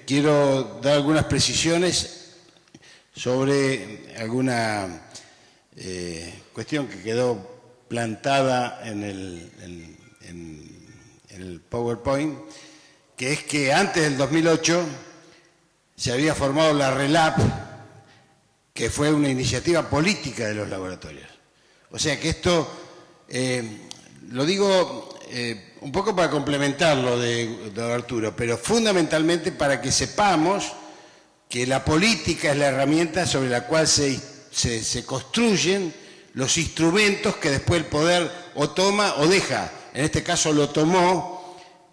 quiero dar algunas precisiones sobre alguna cuestión que quedó plantada en el PowerPoint, que es que antes del 2008 se había formado la RELAP, que fue una iniciativa política de los laboratorios. O sea que esto, lo digo un poco para complementar lo de Arturo, pero fundamentalmente para que sepamos que la política es la herramienta sobre la cual se construyen los instrumentos que después el poder o toma o deja. En este caso lo tomó,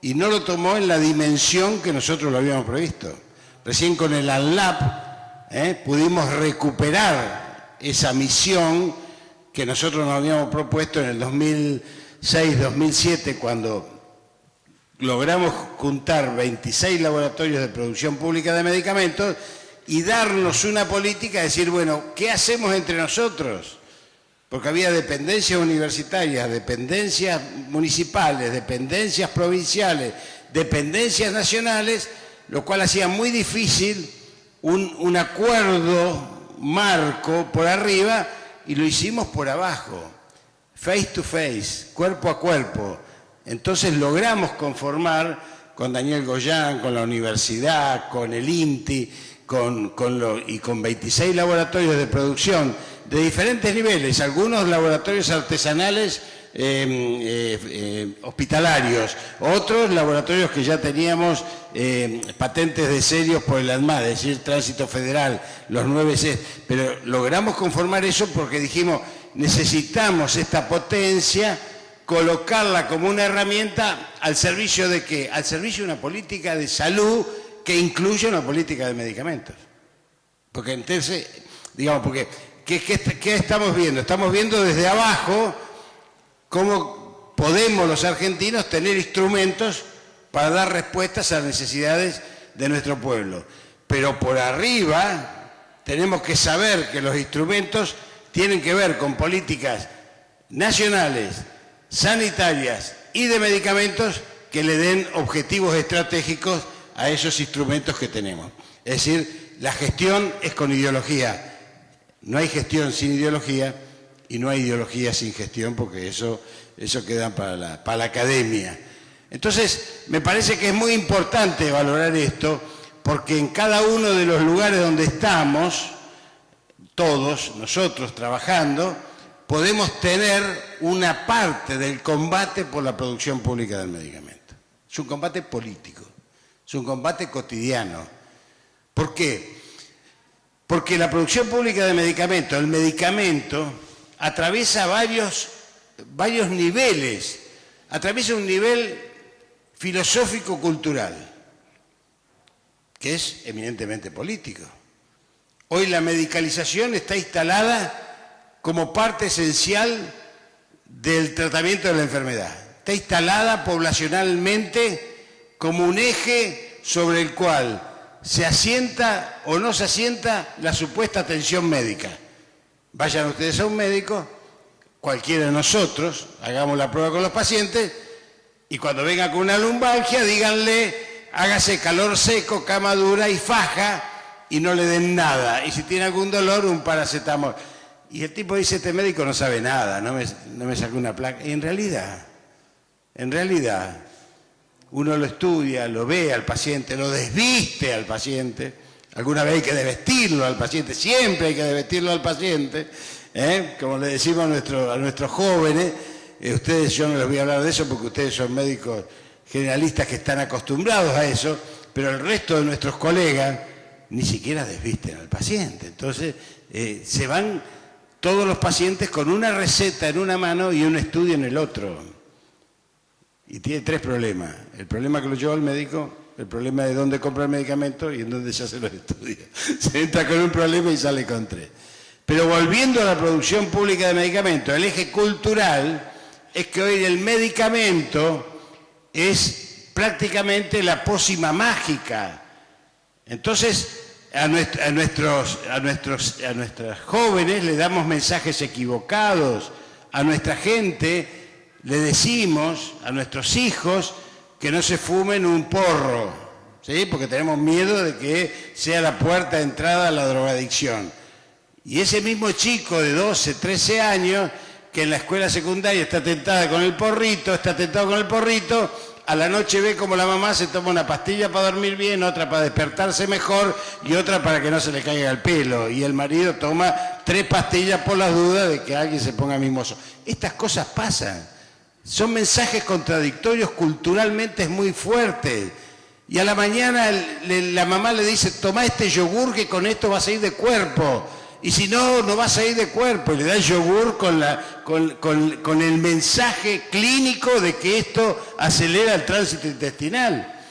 y no lo tomó en la dimensión que nosotros lo habíamos previsto. Recién con el ANLAP pudimos recuperar esa misión que nosotros nos habíamos propuesto en el 2006-2007, cuando logramos juntar 26 laboratorios de producción pública de medicamentos y darnos una política de decir, bueno, ¿qué hacemos entre nosotros? Porque había dependencias universitarias, dependencias municipales, dependencias provinciales, dependencias nacionales, lo cual hacía muy difícil un acuerdo marco por arriba, y lo hicimos por abajo, face to face, cuerpo a cuerpo. Entonces logramos conformar con Daniel Goyán, con la universidad, con el INTI, y con 26 laboratorios de producción de diferentes niveles, algunos laboratorios artesanales hospitalarios, otros laboratorios que ya teníamos patentes de serios por el ANMAT, es decir, Tránsito Federal, los 9 C, pero logramos conformar eso porque dijimos, necesitamos esta potencia, colocarla como una herramienta al servicio de ¿qué? Al servicio de una política de salud que incluya una política de medicamentos. Porque entonces, digamos, porque ¿qué estamos viendo? Estamos viendo desde abajo cómo podemos los argentinos tener instrumentos para dar respuestas a las necesidades de nuestro pueblo. Pero por arriba tenemos que saber que los instrumentos tienen que ver con políticas nacionales, sanitarias y de medicamentos que le den objetivos estratégicos a esos instrumentos que tenemos. Es decir, la gestión es con ideología. No hay gestión sin ideología y no hay ideología sin gestión, porque eso queda para la academia. Entonces, me parece que es muy importante valorar esto, porque en cada uno de los lugares donde estamos, todos nosotros trabajando, podemos tener una parte del combate por la producción pública del medicamento. Es un combate político, es un combate cotidiano. ¿Por qué? Porque la producción pública de medicamentos, el medicamento, atraviesa varios niveles, atraviesa un nivel filosófico-cultural, que es eminentemente político. Hoy la medicalización está instalada como parte esencial del tratamiento de la enfermedad. Está instalada poblacionalmente como un eje sobre el cual se asienta o no se asienta la supuesta atención médica. Vayan ustedes a un médico, cualquiera de nosotros, hagamos la prueba con los pacientes, y cuando venga con una lumbalgia, díganle, hágase calor seco, cama dura y faja, y no le den nada. Y si tiene algún dolor, un paracetamol. Y el tipo dice, este médico no sabe nada, no me sacó una placa. Y en realidad, uno lo estudia, lo ve al paciente, lo desviste al paciente. Alguna vez hay que desvestirlo al paciente, siempre hay que desvestirlo al paciente. Como le decimos a nuestros jóvenes, ustedes, yo no les voy a hablar de eso porque ustedes son médicos generalistas que están acostumbrados a eso, pero el resto de nuestros colegas ni siquiera desvisten al paciente. Entonces, se van todos los pacientes con una receta en una mano y un estudio en el otro. Y tiene 3 problemas. El problema que lo lleva al médico, el problema de dónde compra el medicamento y en dónde se hace los estudios. Se entra con un problema y sale con 3. Pero volviendo a la producción pública de medicamentos, el eje cultural es que hoy el medicamento es prácticamente la pócima mágica. Entonces, a nuestros jóvenes le damos mensajes equivocados, a nuestra gente le decimos, a nuestros hijos, que no se fumen un porro, ¿sí? Porque tenemos miedo de que sea la puerta de entrada a la drogadicción. Y ese mismo chico de 12, 13 años, que en la escuela secundaria está tentado con el porrito, a la noche ve como la mamá se toma una pastilla para dormir bien, otra para despertarse mejor y otra para que no se le caiga el pelo. Y el marido toma 3 pastillas por las dudas de que alguien se ponga mimoso. Estas cosas pasan. Son mensajes contradictorios, culturalmente es muy fuerte. Y a la mañana la mamá le dice, toma este yogur que con esto vas a ir de cuerpo. Y si no, no vas a ir de cuerpo. Y le da el yogur con el mensaje clínico de que esto acelera el tránsito intestinal.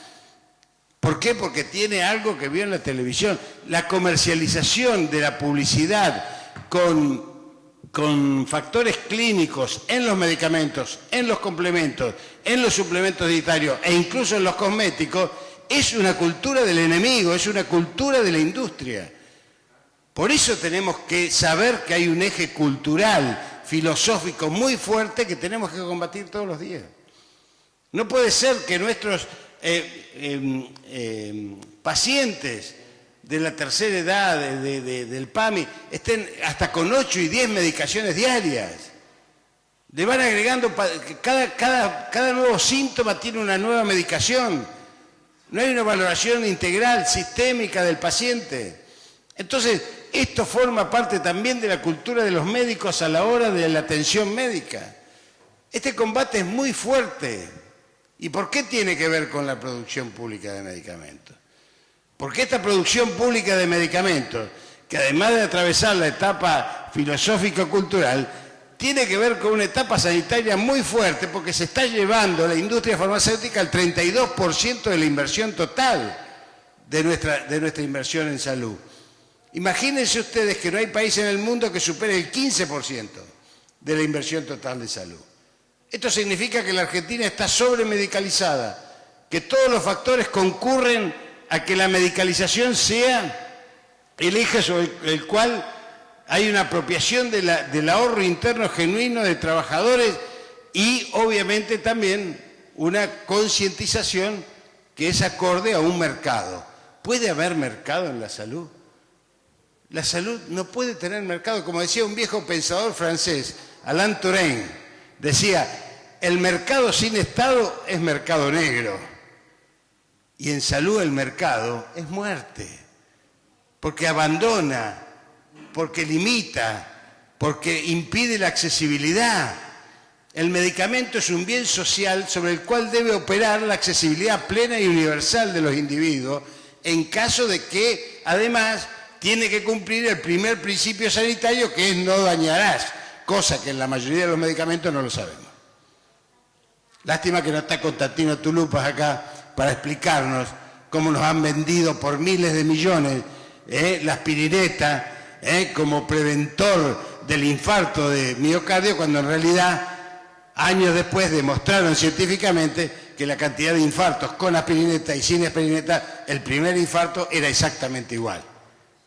¿Por qué? Porque tiene algo que vio en la televisión. La comercialización de la publicidad con factores clínicos en los medicamentos, en los complementos, en los suplementos dietarios e incluso en los cosméticos, es una cultura del enemigo, es una cultura de la industria. Por eso tenemos que saber que hay un eje cultural, filosófico muy fuerte que tenemos que combatir todos los días. No puede ser que nuestros pacientes de la tercera edad, del PAMI, estén hasta con 8 y 10 medicaciones diarias. Le van agregando, cada nuevo síntoma tiene una nueva medicación. No hay una valoración integral, sistémica del paciente. Entonces, esto forma parte también de la cultura de los médicos a la hora de la atención médica. Este combate es muy fuerte. ¿Y por qué tiene que ver con la producción pública de medicamentos? Porque esta producción pública de medicamentos, que además de atravesar la etapa filosófico-cultural, tiene que ver con una etapa sanitaria muy fuerte, porque se está llevando la industria farmacéutica al 32% de la inversión total de nuestra inversión en salud. Imagínense ustedes que no hay país en el mundo que supere el 15% de la inversión total de salud. Esto significa que la Argentina está sobremedicalizada, que todos los factores concurren a que la medicalización sea el eje sobre el cual hay una apropiación del ahorro interno genuino de trabajadores y obviamente también una concientización que es acorde a un mercado. ¿Puede haber mercado en la salud? La salud no puede tener mercado. Como decía un viejo pensador francés, Alain Touraine, decía, el mercado sin Estado es mercado negro. Y en salud el mercado es muerte. Porque abandona, porque limita, porque impide la accesibilidad. El medicamento es un bien social sobre el cual debe operar la accesibilidad plena y universal de los individuos en caso de que, además, tiene que cumplir el primer principio sanitario, que es no dañarás, cosa que en la mayoría de los medicamentos no lo sabemos. Lástima que no está Constantino Tulupas acá para explicarnos cómo nos han vendido por miles de millones la aspirineta como preventor del infarto de miocardio, cuando en realidad años después demostraron científicamente que la cantidad de infartos con aspirineta y sin aspirineta, el primer infarto era exactamente igual.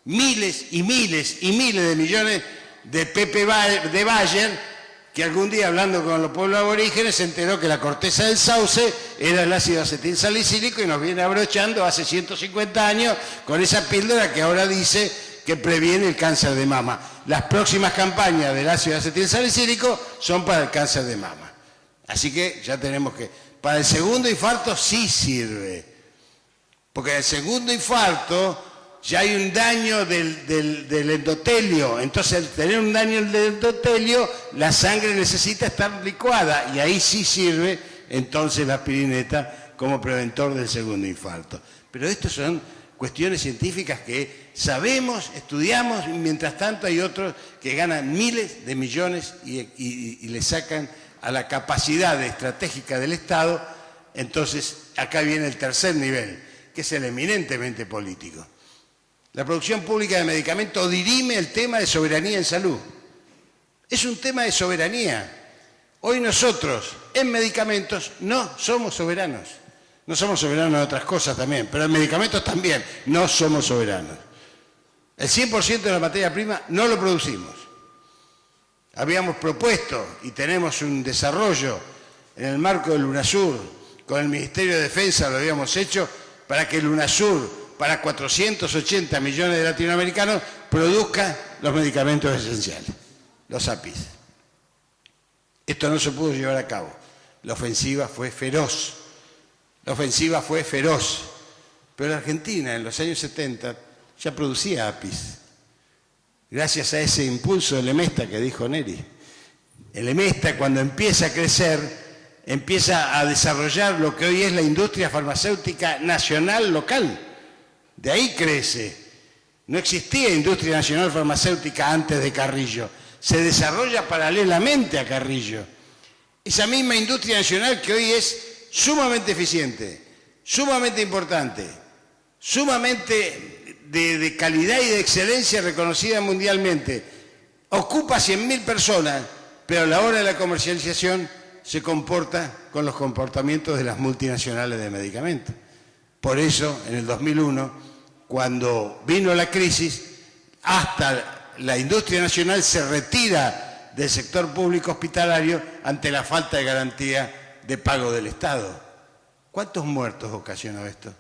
Miles y miles y miles de millones de Pepe de Bayer, que algún día hablando con los pueblos aborígenes se enteró que la corteza del sauce era el ácido acetilsalicílico y nos viene abrochando hace 150 años con esa píldora que ahora dice que previene el cáncer de mama. Las próximas campañas del ácido acetilsalicílico son para el cáncer de mama. Así que ya tenemos que... Para el segundo infarto sí sirve, porque en el segundo infarto ya hay un daño del endotelio. Entonces, al tener un daño del endotelio, la sangre necesita estar licuada y ahí sí sirve entonces la aspirineta como preventor del segundo infarto. Pero estas son cuestiones científicas que sabemos, estudiamos, y mientras tanto hay otros que ganan miles de millones y le sacan a la capacidad estratégica del Estado. Entonces, acá viene el tercer nivel, que es el eminentemente político. La producción pública de medicamentos dirime el tema de soberanía en salud. Es un tema de soberanía. Hoy nosotros, en medicamentos, no somos soberanos. No somos soberanos en otras cosas también, pero en medicamentos también no somos soberanos. El 100% de la materia prima no lo producimos. Habíamos propuesto y tenemos un desarrollo en el marco del UNASUR, con el Ministerio de Defensa lo habíamos hecho, para que el UNASUR, para 480 millones de latinoamericanos, produzca los medicamentos esenciales, los APIs. Esto no se pudo llevar a cabo. La ofensiva fue feroz. La ofensiva fue feroz. Pero la Argentina en los años 70 ya producía APIs. Gracias a ese impulso del EMESTA que dijo Neri. El EMESTA, cuando empieza a crecer, empieza a desarrollar lo que hoy es la industria farmacéutica nacional local. De ahí crece. No existía industria nacional farmacéutica antes de Carrillo. Se desarrolla paralelamente a Carrillo. Esa misma industria nacional que hoy es sumamente eficiente, sumamente importante, sumamente de calidad y de excelencia reconocida mundialmente, ocupa 100.000 personas, pero a la hora de la comercialización se comporta con los comportamientos de las multinacionales de medicamentos. Por eso, en el 2001, cuando vino la crisis, hasta la industria nacional se retira del sector público hospitalario ante la falta de garantía de pago del Estado. ¿Cuántos muertos ocasionó esto?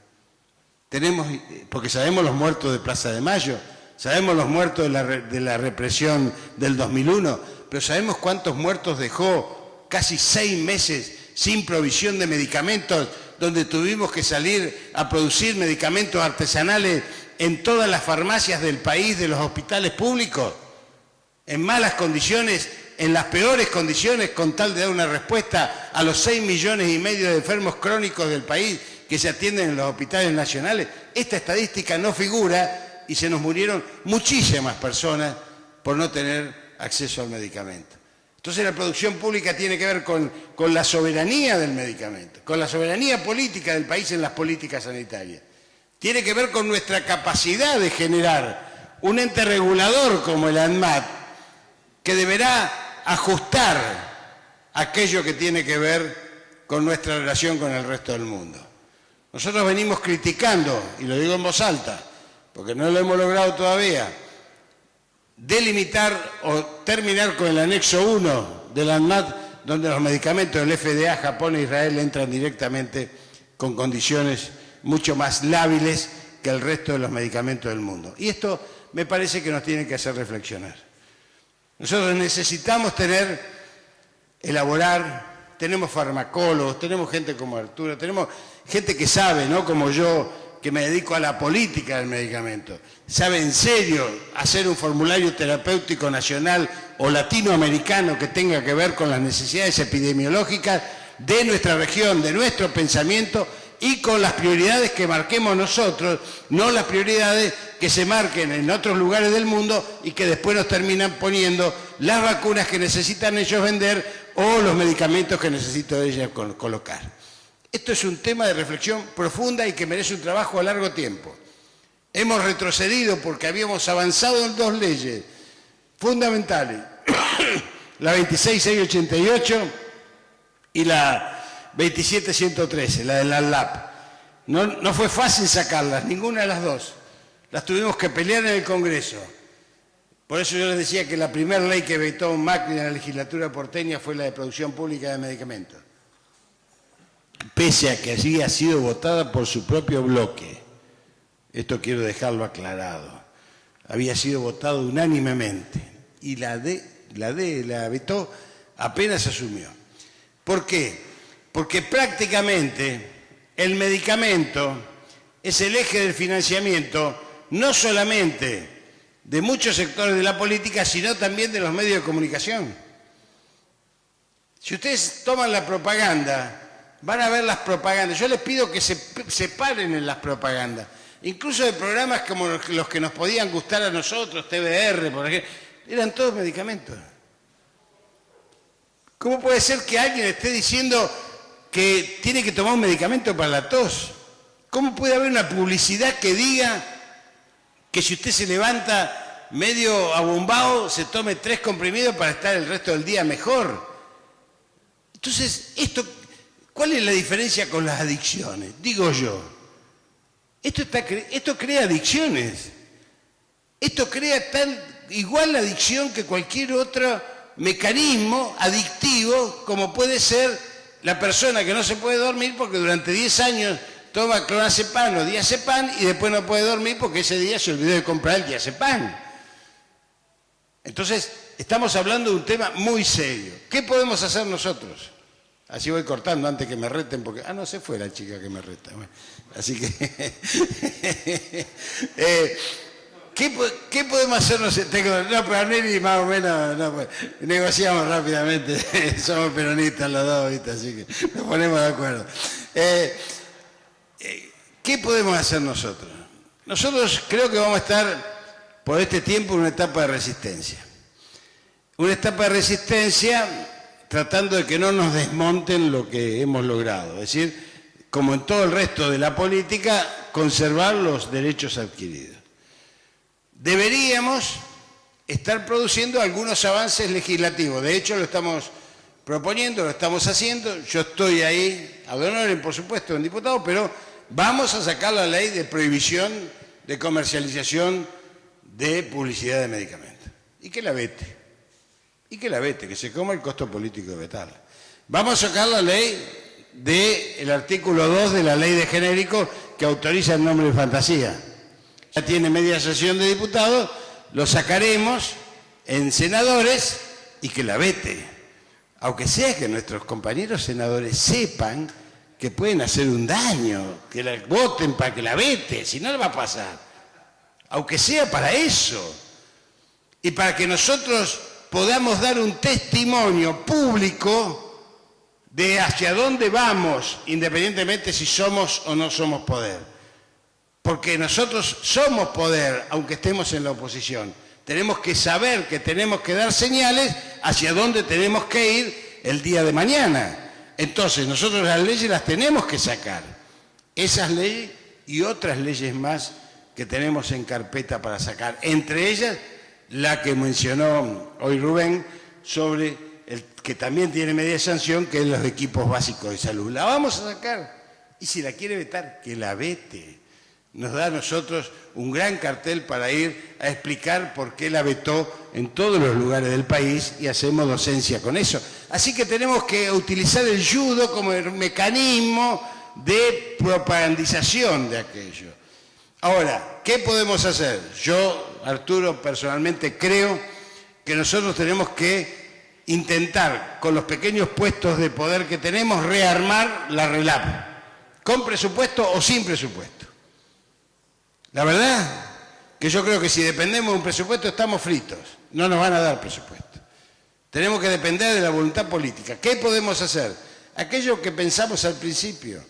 Tenemos, porque sabemos los muertos de Plaza de Mayo, sabemos los muertos de la represión del 2001, pero sabemos cuántos muertos dejó casi 6 meses sin provisión de medicamentos, donde tuvimos que salir a producir medicamentos artesanales en todas las farmacias del país, de los hospitales públicos, en malas condiciones, en las peores condiciones, con tal de dar una respuesta a los 6,5 millones de enfermos crónicos del país que se atienden en los hospitales nacionales. Esta estadística no figura y se nos murieron muchísimas personas por no tener acceso al medicamento. Entonces la producción pública tiene que ver con la soberanía del medicamento, con la soberanía política del país en las políticas sanitarias. Tiene que ver con nuestra capacidad de generar un ente regulador como el ANMAT, que deberá ajustar aquello que tiene que ver con nuestra relación con el resto del mundo. Nosotros venimos criticando, y lo digo en voz alta, porque no lo hemos logrado todavía, delimitar o terminar con el anexo 1 del ANMAT, donde los medicamentos del FDA, Japón e Israel entran directamente con condiciones mucho más lábiles que el resto de los medicamentos del mundo. Y esto me parece que nos tiene que hacer reflexionar. Nosotros necesitamos elaborar, tenemos farmacólogos, tenemos gente como Arturo, tenemos gente que sabe, ¿no? Como yo, que me dedico a la política del medicamento, sabe en serio hacer un formulario terapéutico nacional o latinoamericano que tenga que ver con las necesidades epidemiológicas de nuestra región, de nuestro pensamiento, y con las prioridades que marquemos nosotros, no las prioridades que se marquen en otros lugares del mundo y que después nos terminan poniendo las vacunas que necesitan ellos vender o los medicamentos que necesito ellos colocar. Esto es un tema de reflexión profunda y que merece un trabajo a largo tiempo. Hemos retrocedido porque habíamos avanzado en 2 leyes fundamentales, la 26688 y la 27113, la de la LAP. No fue fácil sacarlas, ninguna de las dos. Las tuvimos que pelear en el Congreso. Por eso yo les decía que la primera ley que vetó Macri en la legislatura porteña fue la de producción pública de medicamentos. Pese a que había sido votada por su propio bloque. Esto quiero dejarlo aclarado. Había sido votado unánimemente. Y la vetó apenas asumió. ¿Por qué? Porque prácticamente el medicamento es el eje del financiamiento no solamente de muchos sectores de la política, sino también de los medios de comunicación. Si ustedes toman la propaganda, van a ver las propagandas. Yo les pido que se paren en las propagandas. Incluso de programas como los que nos podían gustar a nosotros, TVR, por ejemplo, eran todos medicamentos. ¿Cómo puede ser que alguien esté diciendo que tiene que tomar un medicamento para la tos? ¿Cómo puede haber una publicidad que diga que si usted se levanta medio abombado, se tome 3 comprimidos para estar el resto del día mejor? Entonces, ¿cuál es la diferencia con las adicciones? Digo yo, esto crea adicciones. Esto crea igual la adicción que cualquier otro mecanismo adictivo, como puede ser la persona que no se puede dormir porque durante 10 años toma clonazepam o diazepam y después no puede dormir porque ese día se olvidó de comprar el diazepam. Entonces, estamos hablando de un tema muy serio. ¿Qué podemos hacer nosotros? Así voy cortando antes que me reten, porque... Ah, no, se fue la chica que me reta. Bueno, así que... ¿qué podemos hacer? No, pero Arneri más o menos... No, pues, negociamos rápidamente. Somos peronistas los dos, ¿viste? Así que nos ponemos de acuerdo. ¿Qué podemos hacer nosotros? Nosotros creo que vamos a estar por este tiempo en una etapa de resistencia. Una etapa de resistencia tratando de que no nos desmonten lo que hemos logrado. Es decir, como en todo el resto de la política, conservar los derechos adquiridos. Deberíamos estar produciendo algunos avances legislativos. De hecho, lo estamos proponiendo, lo estamos haciendo. Yo estoy ahí, ad honorem, por supuesto, en diputado, pero vamos a sacar la ley de prohibición de comercialización de publicidad de medicamentos. Y que la vete. Y que la vete, que se coma el costo político de vetarla. Vamos a sacar la ley del artículo 2 de la ley de genérico que autoriza el nombre de fantasía. Ya tiene media sesión de diputados, lo sacaremos en senadores y que la vete. Aunque sea que nuestros compañeros senadores sepan que pueden hacer un daño, que la voten para que la vete, si no le va a pasar. Aunque sea para eso. Y para que nosotros podamos dar un testimonio público de hacia dónde vamos, independientemente si somos o no somos poder. Porque nosotros somos poder, aunque estemos en la oposición. Tenemos que saber que tenemos que dar señales hacia dónde tenemos que ir el día de mañana. Entonces, nosotros las leyes las tenemos que sacar. Esas leyes y otras leyes más que tenemos en carpeta para sacar. Entre ellas, la que mencionó hoy Rubén, sobre el que también tiene media sanción, que es los equipos básicos de salud. La vamos a sacar. Y si la quiere vetar, que la vete. Nos da a nosotros un gran cartel para ir a explicar por qué la vetó en todos los lugares del país y hacemos docencia con eso. Así que tenemos que utilizar el judo como el mecanismo de propagandización de aquello. Ahora, ¿qué podemos hacer? Yo, Arturo, personalmente creo que nosotros tenemos que intentar, con los pequeños puestos de poder que tenemos, rearmar la RELAP, con presupuesto o sin presupuesto. La verdad que yo creo que si dependemos de un presupuesto estamos fritos, no nos van a dar presupuesto. Tenemos que depender de la voluntad política. ¿Qué podemos hacer? Aquello que pensamos al principio.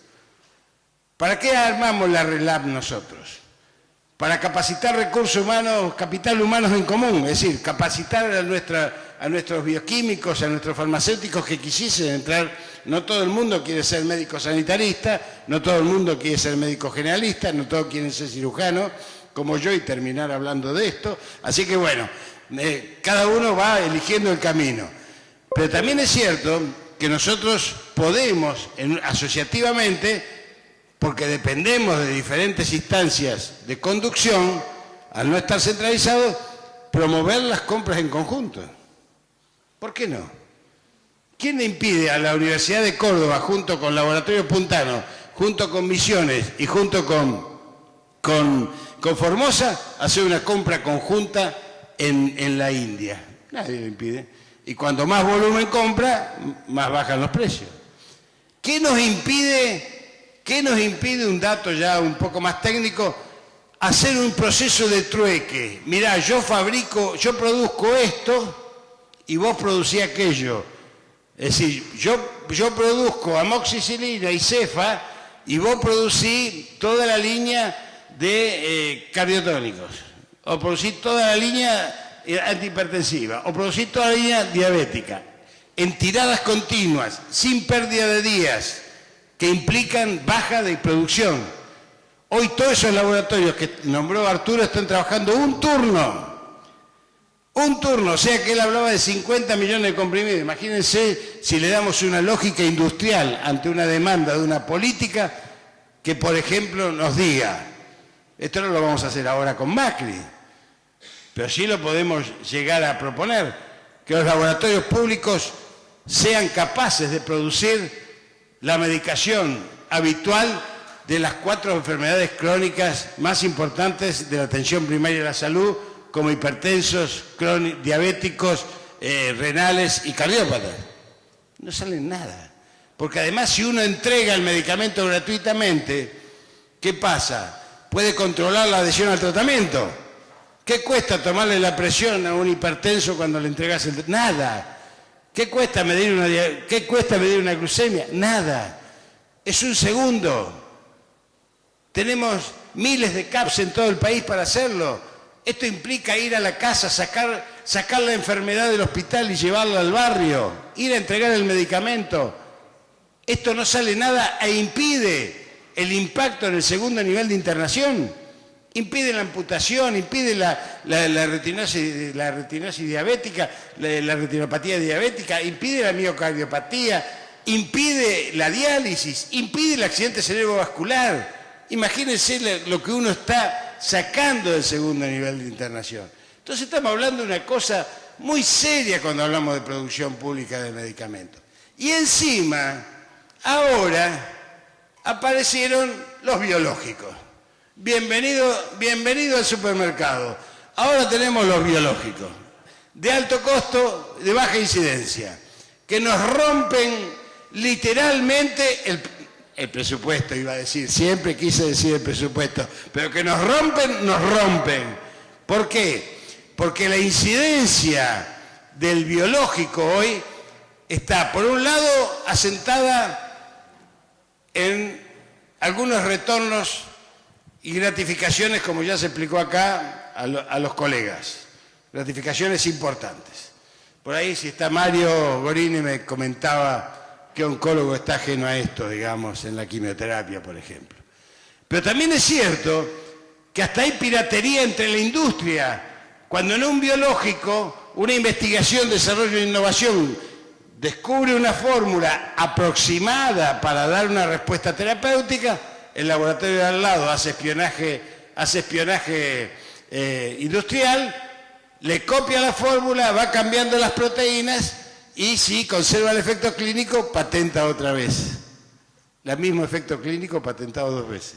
¿Para qué armamos la RELAP nosotros? Para capacitar recursos humanos, capital humanos en común, es decir, capacitar a nuestros bioquímicos, a nuestros farmacéuticos que quisiesen entrar. No todo el mundo quiere ser médico sanitarista, no todo el mundo quiere ser médico generalista, no todos quieren ser cirujanos, como yo, y terminar hablando de esto. Así que bueno, cada uno va eligiendo el camino. Pero también es cierto que nosotros podemos, asociativamente, porque dependemos de diferentes instancias de conducción, al no estar centralizados, promover las compras en conjunto. ¿Por qué no? ¿Quién le impide a la Universidad de Córdoba, junto con Laboratorio Puntano, junto con Misiones y junto con Formosa, hacer una compra conjunta en la India? Nadie lo impide. Y cuando más volumen compra, más bajan los precios. ¿Qué nos impide, un dato ya un poco más técnico, hacer un proceso de trueque? Mirá, yo produzco esto y vos producís aquello. Es decir, yo produzco amoxicilina y cefa y vos producís toda la línea de cardiotónicos, o producís toda la línea antihipertensiva, o producís toda la línea diabética, en tiradas continuas, sin pérdida de días, que implican baja de producción. Hoy todos esos laboratorios que nombró Arturo están trabajando un turno, o sea que él hablaba de 50 millones de comprimidos. Imagínense si le damos una lógica industrial ante una demanda de una política que, por ejemplo, nos diga, esto no lo vamos a hacer ahora con Macri, pero sí lo podemos llegar a proponer, que los laboratorios públicos sean capaces de producir la medicación habitual de las 4 enfermedades crónicas más importantes de la atención primaria de la salud, como hipertensos, diabéticos, renales y cardiópatas. No salen nada. Porque además, si uno entrega el medicamento gratuitamente, ¿qué pasa? Puede controlar la adhesión al tratamiento. ¿Qué cuesta tomarle la presión a un hipertenso cuando le entregas el... Nada. ¿Qué cuesta medir una glucemia? Nada. Es un segundo. Tenemos miles de CAPS en todo el país para hacerlo. Esto implica ir a la casa, sacar la enfermedad del hospital y llevarla al barrio, ir a entregar el medicamento. Esto no sale nada e impide el impacto en el segundo nivel de internación. Impide la amputación, impide la retinosis diabética, la retinopatía diabética, impide la miocardiopatía, impide la diálisis, impide el accidente cerebrovascular. Imagínense lo que uno está sacando del segundo nivel de internación. Entonces estamos hablando de una cosa muy seria cuando hablamos de producción pública de medicamentos. Y encima, ahora aparecieron los biológicos. Bienvenido al supermercado. Ahora tenemos los biológicos, de alto costo, de baja incidencia, que nos rompen literalmente el presupuesto, iba a decir, siempre quise decir el presupuesto, pero que nos rompen. ¿Por qué? Porque la incidencia del biológico hoy está, por un lado, asentada en algunos retornos y gratificaciones, como ya se explicó acá a los colegas, gratificaciones importantes. Por ahí, si está Mario Gorini, me comentaba que oncólogo está ajeno a esto, digamos, en la quimioterapia, por ejemplo. Pero también es cierto que hasta hay piratería entre la industria, cuando en un biológico, una investigación, desarrollo e innovación descubre una fórmula aproximada para dar una respuesta terapéutica, el laboratorio de al lado hace espionaje industrial, le copia la fórmula, va cambiando las proteínas y si conserva el efecto clínico, patenta otra vez. El mismo efecto clínico patentado 2 veces.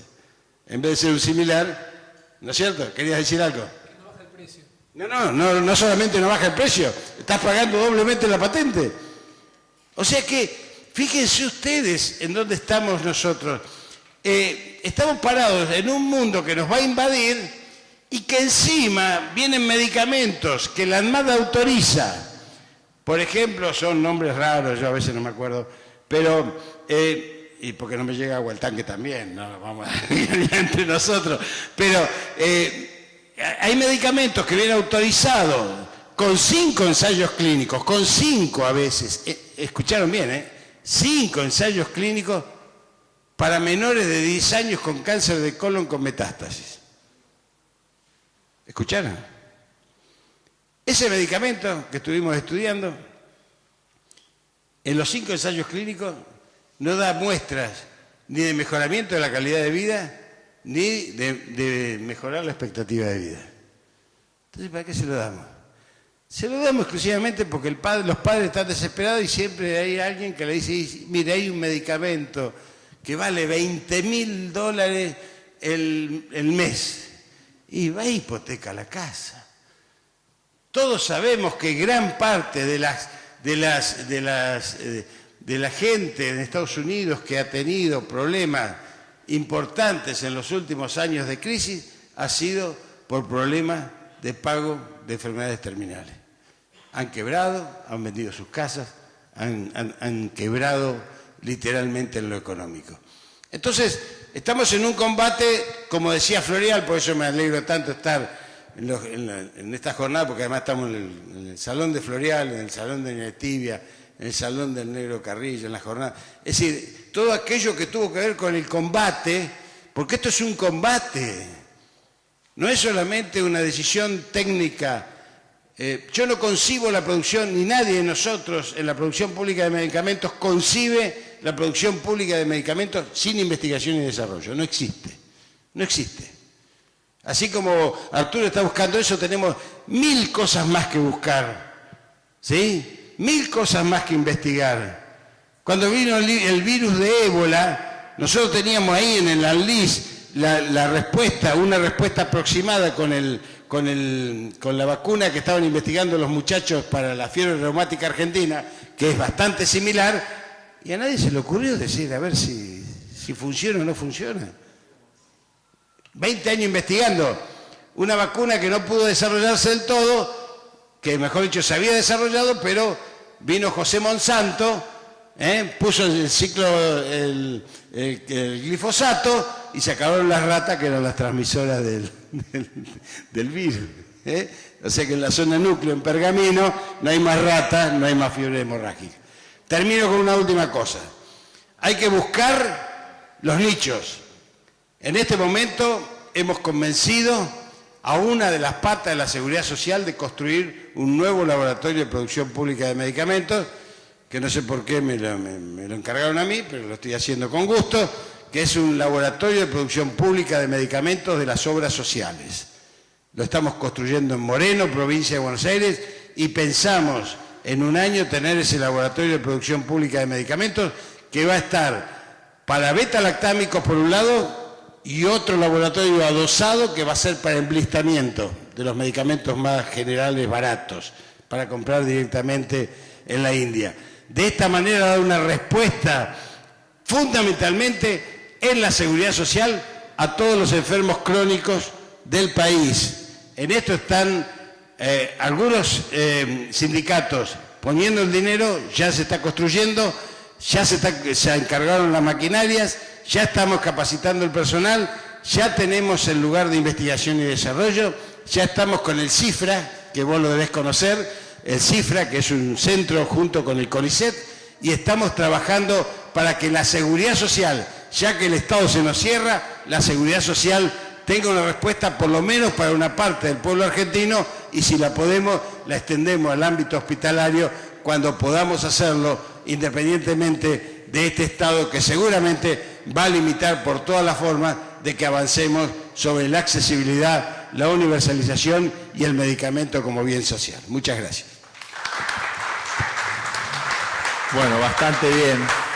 En vez de ser un similar, ¿no es cierto? ¿Querías decir algo? No baja el precio. No solamente no baja el precio, estás pagando doblemente la patente. O sea que, fíjense ustedes en dónde estamos nosotros. Estamos parados en un mundo que nos va a invadir y que encima vienen medicamentos que la ANMAT autoriza. Por ejemplo, son nombres raros, yo a veces no me acuerdo, pero, y porque no me llega agua al tanque también, no vamos a ir entre nosotros, pero hay medicamentos que vienen autorizados con 5 ensayos clínicos, con 5 a veces, escucharon bien, 5 ensayos clínicos para menores de 10 años con cáncer de colon con metástasis. ¿Escucharon? Ese medicamento que estuvimos estudiando, en los 5 ensayos clínicos, no da muestras ni de mejoramiento de la calidad de vida, ni de mejorar la expectativa de vida. Entonces, ¿para qué se lo damos? Se lo damos exclusivamente porque los padres están desesperados y siempre hay alguien que le dice, mire, hay un medicamento que vale $20.000 el mes y va a hipoteca la casa. Todos sabemos que gran parte de la gente en Estados Unidos que ha tenido problemas importantes en los últimos años de crisis ha sido por problemas de pago de enfermedades terminales. Han quebrado, han vendido sus casas, han quebrado literalmente en lo económico. Entonces, estamos en un combate, como decía Floreal, por eso me alegro tanto estar en esta jornada, porque además estamos en el salón de Floreal, en el salón de Neretibia, en el salón del Negro Carrillo, en la jornada. Es decir, todo aquello que tuvo que ver con el combate, porque esto es un combate, no es solamente una decisión técnica. Yo no concibo la producción, ni nadie de nosotros en la producción pública de medicamentos concibe la producción pública de medicamentos sin investigación y desarrollo. No existe. No existe. Así como Arturo está buscando eso, tenemos 1000 cosas más que buscar. ¿Sí? 1000 cosas más que investigar. Cuando vino el virus de ébola, Nosotros teníamos ahí en el ANLIS la respuesta, una respuesta aproximada con la vacuna que estaban investigando los muchachos para la fiebre reumática argentina, que es bastante similar, y a nadie se le ocurrió decir, a ver si funciona o no funciona. 20 años investigando una vacuna que no pudo desarrollarse del todo, que mejor dicho se había desarrollado, pero vino José Monsanto, puso el glifosato y se acabaron las ratas que eran las transmisoras del virus. O sea que en la zona núcleo, en Pergamino, no hay más ratas, no hay más fiebre hemorrágica. Termino con una última cosa. Hay que buscar los nichos. En este momento hemos convencido a una de las patas de la seguridad social de construir un nuevo laboratorio de producción pública de medicamentos, que no sé por qué me lo encargaron a mí, pero lo estoy haciendo con gusto, que es un laboratorio de producción pública de medicamentos de las obras sociales. Lo estamos construyendo en Moreno, provincia de Buenos Aires, y pensamos en un año tener ese laboratorio de producción pública de medicamentos que va a estar para beta-lactámicos por un lado y otro laboratorio adosado que va a ser para emblistamiento de los medicamentos más generales baratos, para comprar directamente en la India. De esta manera dar una respuesta fundamentalmente en la seguridad social a todos los enfermos crónicos del país. En esto están algunos sindicatos poniendo el dinero, ya se está construyendo, ya se encargaron las maquinarias, ya estamos capacitando el personal, ya tenemos el lugar de investigación y desarrollo, ya estamos con el CIFRA, que vos lo debés conocer, el CIFRA, que es un centro junto con el CONICET, y estamos trabajando para que la seguridad social, ya que el Estado se nos cierra, la seguridad social tenga una respuesta por lo menos para una parte del pueblo argentino, y si la podemos, la extendemos al ámbito hospitalario cuando podamos hacerlo, independientemente de este Estado que seguramente va a limitar por todas las formas de que avancemos sobre la accesibilidad, la universalización y el medicamento como bien social. Muchas gracias. Bueno, bastante bien.